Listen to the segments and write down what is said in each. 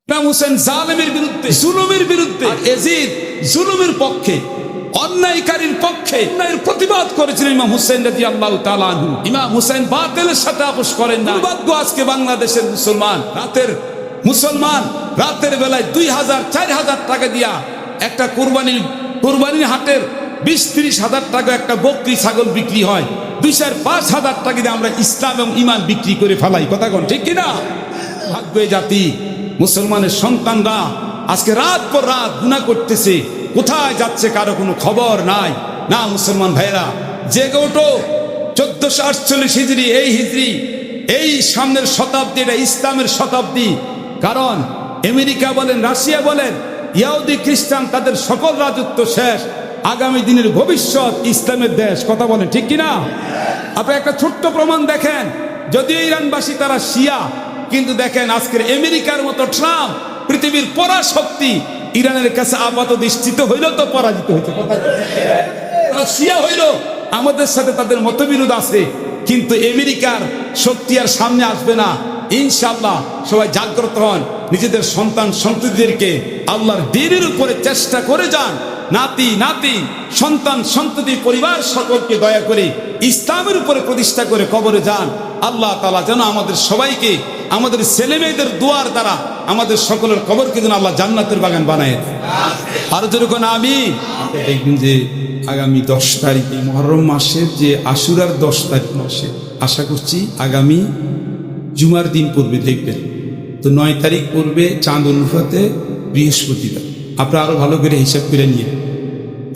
ইমাম হোসেন জালেমের বিরুদ্ধে, জুলুমের বিরুদ্ধে, আর ইয়াজিদ জুলুমের পক্ষে, অন্যায়কারীর পক্ষে অন্যায়ের প্রতিবাদ করেছিলেন ইমাম হোসেন রাদিয়াল্লাহু তাআলা আনহু। ইমাম হোসেন বাতিলের সাথে আপোষ করেন না। দুর্ভাগ্য আজকে বাংলাদেশের মুসলমান রাতের বেলায় 2000 4000 টাকা দিয়া একটা কুরবানির হাটের 20-30 হাজার টাকা একটা বকরি ছাগল বিক্রি হয়, 2-5 হাজার টাকা দিয়ে আমরা ইসলাম এবং ঈমান বিক্রি করে ফেলাই। কথা কোন ঠিক কিনা? ভাগ্য জাতি মুসলমানের সন্তানরা আজকে রাত পর রাত গুনাহ করতেছে, কোথায় যাচ্ছে কারো কোনো খবর নাই। না মুসলমান ভাইরা, জেগে ওঠো। 1448 হিজরি, এই হিজরি, এই সামনের শতাব্দী, এটা ইসলামের শতাব্দী। কারণ আমেরিকা বলেন, রাশিয়া বলেন, ইহুদি খ্রিস্টান, তাদের সকল রাজত্ব শেষ। আগামী দিনের ভবিষ্যৎ ইসলামের দেশ। কথা বলেন ঠিক কিনা? আপনি একটা ছোট্ট প্রমাণ দেখেন, যদিও ইরানবাসী তারা শিয়া, কিন্তু দেখেন আজকের আমেরিকার মতো ট্রাম্প পৃথিবীর পরাশক্তি ইরানের কাছে আপাত দৃষ্টিতে হইল তো পরাজিত হয়েছে। শিয়া হইল, আমাদের সাথে তাদের মতবিরোধ আছে, কিন্তু আমেরিকার শক্তি আর সামনে আসবে না। ইনশাআল্লাহ সবাই জাগ্রত হন, নিজেদের সন্তান সন্ততিদেরকে আল্লাহর দ্বীনের উপরে চেষ্টা করে যান। নাতি সন্তান সন্ততি পরিবার সকলকে দয়া করে ইসলামের উপরে প্রতিষ্ঠা করে কবরে যান। আল্লাহ তাআলা যেন আমাদের সবাইকে, আমাদের ছেলে মেয়েদের দোয়ার দ্বারা আমাদের সকলের কবরকে যেন আল্লাহ জান্নাতের বাগান বানায়। আর যেরকম আমিন। দেখবেন যে আগামী 10 তারিখে মুহররম মাসের যে আশুরার 10 তারিখ মাসে, আশা করছি আগামী জুমার দিন পড়বে, দেখবেন তো 9 তারিখ পড়বে চাঁদ অনুপাতে বৃহস্পতিবার। আপনারা আরো ভালো করে হিসাব করে নিয়ে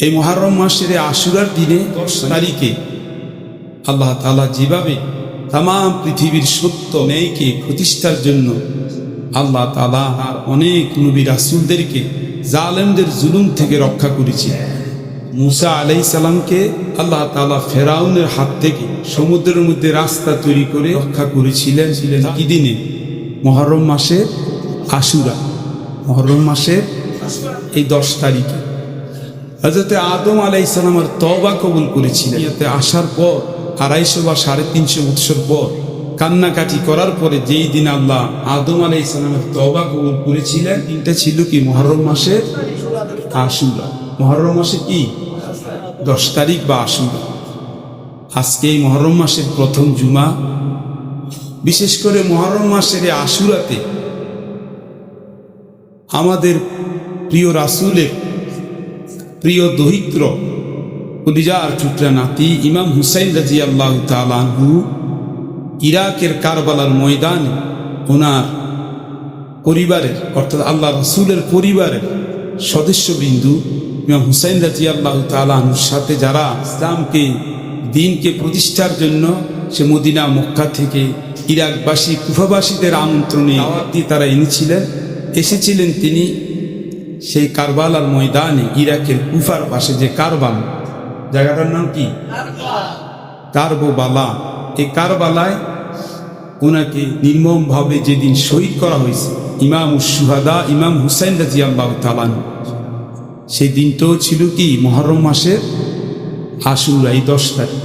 এই মুহররম মাসের আশুরার দিনে 10 তারিখে আল্লাহ তাআলা যেভাবে তাম পৃথিবীর সত্য ন্যায়কে প্রতিষ্ঠার জন্য আল্লাহ তাআলা আর অনেক নবী রাসূলদেরকে জালেমদের জুলুম থেকে রক্ষা করেছিলেন। মুসা আলাইহিস সালামকে আল্লাহ তাআলা ফেরাউনের হাত থেকে সমুদ্রের মধ্যে রাস্তা তৈরি করে রক্ষা করেছিলেন। কি দিনে? মুহররম মাসের আশুরা, মুহররম মাসের এই 10 তারিখে হযরত আদম আলাইহিস সালামের তওবা কবুল করেছিলেন। এতে আসার পর 250 বা 350 বছর পর কান্নাকাটি করার পরে যেই দিন আল্লাহ আদম আলাইহিস সালামের তওবা কবুল করেছিলেন, দিনটা ছিল কি? মুহররম মাসের আশুরা। মুহররম মাসে কি 10 তারিখ বা আশুরা। আজকে এই মুহররম মাসের প্রথম জুমা, বিশেষ করে মুহররম মাসের আশুরাতে আমাদের প্রিয় রাসূলের প্রিয় দহিত্র কলিজার টুকরা নাতি ইমাম হুসাইন রাদিয়াল্লাহু তাআলা আনহু ইরাকের কারবালার ময়দানে ওনার পরিবারের, অর্থাৎ আল্লাহ রাসূলের পরিবারের সদস্যবিন্দু ইমাম হুসাইন রাদিয়াল্লাহু তাআলা আনহুর সাথে যারা ইসলামকে, দ্বীনকে প্রতিষ্ঠার জন্য সে মদিনা মক্কা থেকে ইরাকবাসী কুফাবাসীদের আমন্ত্রণে দাওয়াত দিয়ে তারা এসেছিলেন তিনি সেই কারবালার ময়দানে। ইরাকের কুফার পাশে যে কারবালা, জায়গাটার নাম কি? কারবালা। এই কারবালায় ওনাকে নির্মমভাবে যেদিন শহীদ করা হয়েছে ইমামুশ শুহাদা ইমাম হুসাইন রাদিয়াল্লাহু তাআলা, সেই দিনটাও ছিল কি? মুহররম মাসের আশুরা, এই 10 তারিখ।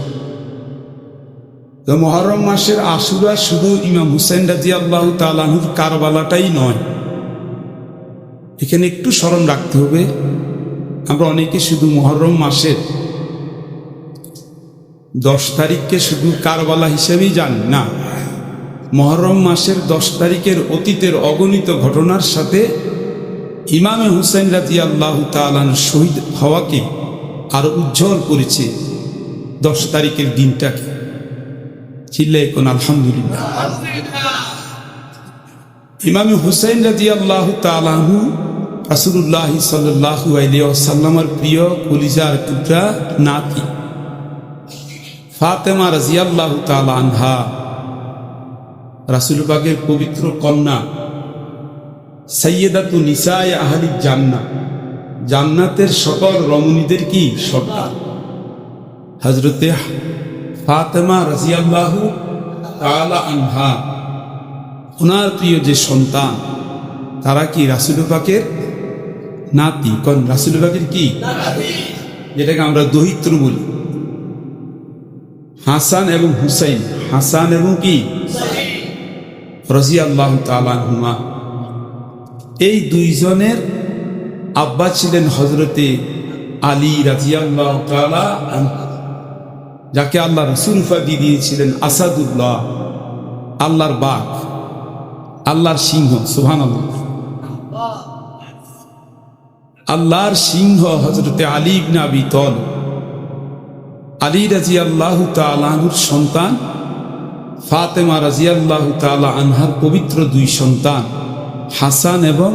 তো মুহররম মাসের আশুরা শুধু ইমাম হুসাইন রাদিয়াল্লাহু তাআলা আনহুর কারবালাটাই নয়, এখানে একটু স্মরণ রাখতে হবে। আমরা অনেকে শুধু মুহররম মাসের 10 তারিখকে শুধু কারবালা হিসেবেই জানি না। মুহররম মাসের 10 তারিখের অতীতের অগণিত ঘটনার সাথে ইমামে হুসাইন রাদিয়াল্লাহু তাআলা শহীদ হওয়াকে আরো উজ্জ্বল করেছে 10 তারিখের দিনটাকে। চিল্লায়ে কোন আলহামদুলিল্লাহ। ইমামে হুসাইন রাদিয়াল্লাহু তাআলা আনহু রাসূলুল্লাহ সাল্লাল্লাহু আলাইহি ওয়াসাল্লামের প্রিয় কলিজার টুকরা নাতি ফাতেমা রাদিয়াল্লাহু তাআলা আনহা, রাসূল পাকের পবিত্র কন্যা, সাইয়্যিদাতু নিসায়ে আহলি জান্নাহ, জান্নাতের সকল রমণীদের কি সর্দার হযরতে ফাতেমা রাদিয়াল্লাহু তাআলা আনহা, ওনার প্রিয় যে সন্তান তারা কি? রাসূল পাকের নাতি। কোন? রাসূল পাকের কি নাতি, যেটাকে আমরা দহিত্র বলি। হাসান এবং হুসাইন, হাসান এবং কি রাদিয়াল্লাহু তাআলা আনহুমা। এই দুইজনের আব্বা ছিলেন হজরতে আলী রাদিয়াল্লাহু তাআলা আনহু, যাকে আল্লাহ রাসূল উপাধি দিয়েছিলেন আসাদুল্লাহ, আল্লাহর বাঘ, আল্লাহর সিংহ। সুবহানাল্লাহ। আল্লাহর সিংহ হজরতে আলী ইবনে আবি তালিব, আলী রাদিয়াল্লাহু তাআলা আনহুর সন্তান, ফাতেমা রাদিয়াল্লাহু তাআলা আনহার পবিত্র দুই সন্তান হাসান এবং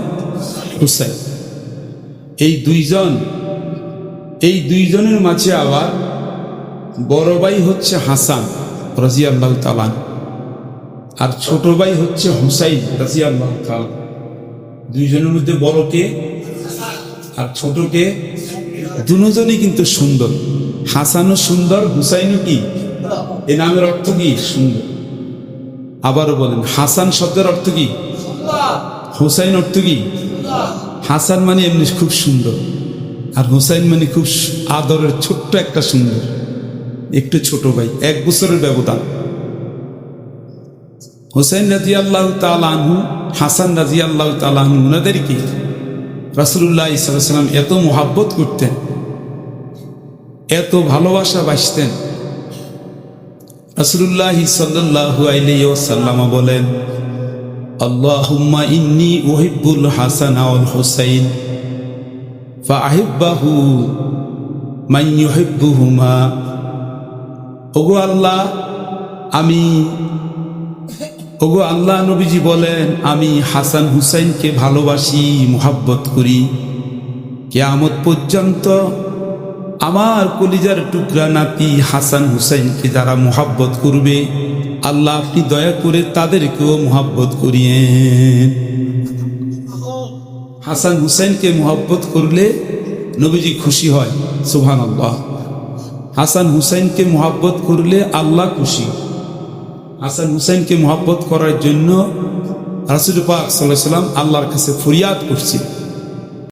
হুসাইন। এই দুইজনের মাঝে আবার বড় ভাই হচ্ছে হাসান রাদিয়াল্লাহু তাআলা আর ছোট ভাই হচ্ছে হুসাইন রাদিয়াল্লাহু তাআলা। দুইজনের মধ্যে বড়কে আর ছোটকে, দুজনই কিন্তু সুন্দর। হাসানও সুন্দর, হুসাইনও কি, এই নামের অর্থ কি, সুন্দর। আবারও বলেন, হাসান শব্দের অর্থ কি, হুসাইন অর্থ কি। হাসান মানে এমনি খুব সুন্দর, আর হুসাইন মানে খুব আদরের ছোট্ট একটা সুন্দর, একটু ছোট ভাই, 1 বছরের ব্যবধান। হুসাইন রাদিয়াল্লাহু তাআলা আনহু, হাসান রাদিয়াল্লাহু তাআলা আনহু, ওনাদেরকে রাসূলুল্লাহ সাল্লাল্লাহু আলাইহি ওয়াসাল্লাম এত মোহাব্বত করতেন, এত ভালোবাসা বাসতেন। রাসূলুল্লাহ সাল্লাল্লাহু আলাইহি ওয়াসাল্লাম বলেন, আল্লাহুম্মা ইন্নী উহিব্বুল হাসান ওয়াল হুসাইন ফাআহিব্বাহু মান ইউহিব্বুহুমা। ওগো আল্লাহ, নবীজি বলেন, আমি হাসান হুসাইনকে ভালোবাসি, মুহাব্বত করি। কিয়ামত পর্যন্ত আমার কলিজার টুকরা নাতি হাসান হুসাইনকে যারা মুহাব্বত করবে, আল্লাহ আপনি দয়া করে তাদেরকেও মুহাব্বত করিয়েন। হাসান হুসাইনকে মুহাব্বত করলে নবীজি খুশি হয়। সুবহানাল্লাহ। হাসান হুসাইনকে মুহাব্বত করলে আল্লাহ খুশি। হাসান হুসাইনকে মুহাব্বত করার জন্য রাসূল পাক সাল্লাল্লাহু আলাইহি ওয়াসাল্লাম আল্লাহর কাছে ফরিয়াদ করছে।